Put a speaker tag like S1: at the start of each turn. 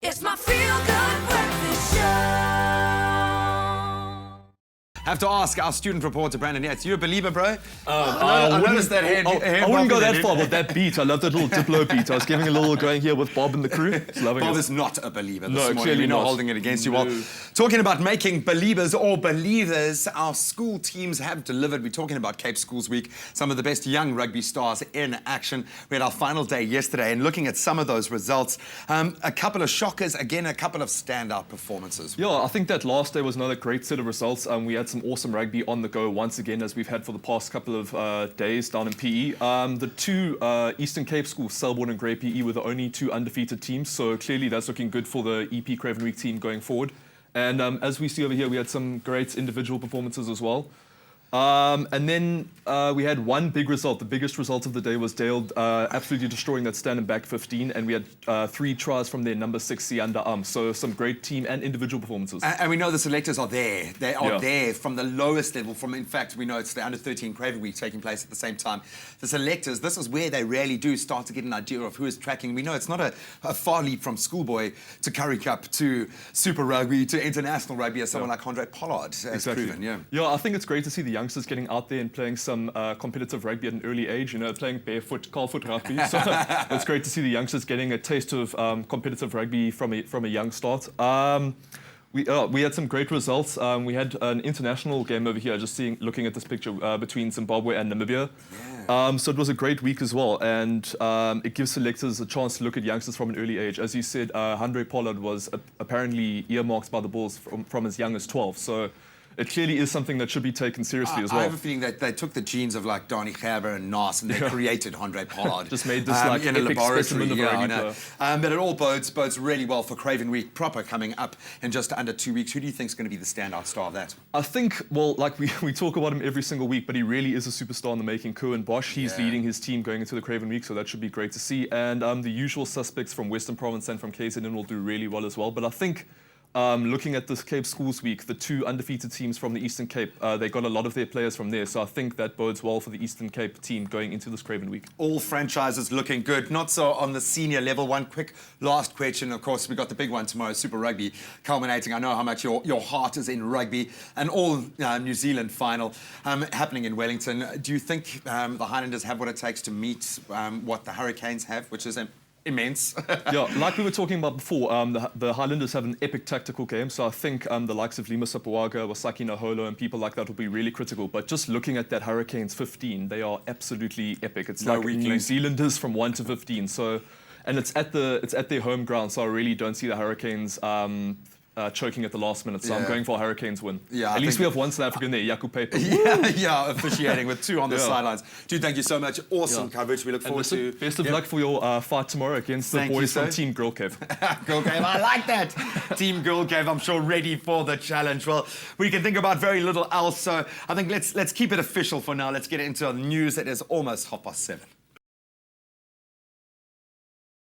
S1: It's my feel-good breakfast show.
S2: Have to ask our student reporter, Brandon Yates. You a believer, bro?
S3: I
S2: noticed that hand.
S3: I wouldn't go that far with that beat. I love that little Diplo beat. I was giving a little going here with Bob and the crew. Just loving
S2: Bob
S3: it.
S2: is not a believer this
S3: No,
S2: morning.
S3: clearly
S2: We're not
S3: not.
S2: holding it against you.
S3: No.
S2: Well, talking about making believers or believers, our school teams have delivered. We're talking about Cape Schools Week. Some of the best young rugby stars in action. We had our final day yesterday, and looking at some of those results, a couple of shockers, again, a couple of standout performances.
S3: Yeah, I think that last day was another great set of results. We had some awesome rugby on the go once again, as we've had for the past couple of days down in PE. The two Eastern Cape schools, Selborne and Grey PE, were the only two undefeated teams, so clearly that's looking good for the EP Craven Week team going forward. And as we see over here, we had some great individual performances as well. And then we had one big result. The biggest result of the day was Dale absolutely destroying that stand and back 15, and we had 3 tries from their number 6 Sianda. So some great team and individual performances.
S2: And we know the selectors are there. They are there from the lowest level. In fact, we know it's the under-13 Craven Week taking place at the same time. The selectors, this is where they really do start to get an idea of who is tracking. We know it's not a far leap from schoolboy to Currie Cup to Super Rugby to international rugby, as someone like Andre Pollard has proven.
S3: Yeah, I think it's great to see the youngsters getting out there and playing some competitive rugby at an early age, playing barefoot, calfoot rugby. So it's great to see the youngsters getting a taste of competitive rugby from a young start. We had some great results. We had an international game over here, just looking at this picture between Zimbabwe and Namibia. Yeah. So it was a great week as well, and it gives selectors a chance to look at youngsters from an early age. As you said, Andre Pollard was apparently earmarked by the Bulls from as young as 12. So it clearly is something that should be taken seriously as well.
S2: I have a feeling that they took the genes of like Donny Gerber and Nas and they created Andre Pollard.
S3: Just made this like
S2: in a
S3: epic
S2: laboratory.
S3: specimen of a rugby player.
S2: But it all bodes really well for Craven Week proper coming up in just under 2 weeks. Who do you think is going to be the standout star of that?
S3: I think, well, like we talk about him every single week, but he really is a superstar in the making. Cohen Bosch, he's leading his team going into the Craven Week, so that should be great to see. And the usual suspects from Western Province and from KZN will do really well as well. But I think looking at this Cape Schools Week, the 2 undefeated teams from the Eastern Cape, they got a lot of their players from there. So I think that bodes well for the Eastern Cape team going into this Craven Week.
S2: All franchises looking good, not so on the senior level. One quick last question. Of course, we got the big one tomorrow, Super Rugby, culminating. I know how much your heart is in rugby. An all New Zealand final happening in Wellington. Do you think the Highlanders have what it takes to meet what the Hurricanes have, which is immense?
S3: Yeah, like we were talking about before, the Highlanders have an epic tactical game, so I think the likes of Lima Sapuaga, Wasaki Naholo and people like that will be really critical. But just looking at that Hurricanes 15, they are absolutely epic. It's like New Zealanders from 1 to 15. So, and it's at their home ground, so I really don't see the Hurricanes choking at the last minute, so I'm going for a Hurricanes win. Yeah, at least we have one South African there, Yaku Paper.
S2: Officiating with 2 on the sidelines. Dude, thank you so much. Awesome coverage. We look forward to...
S3: Best of luck for your fight tomorrow against the boys from Team Girl Cave.
S2: Girl Cave, I like that. Team Girl Cave, I'm sure ready for the challenge. Well, we can think about very little else, so I think let's keep it official for now. Let's get into the news. It is almost 7:30.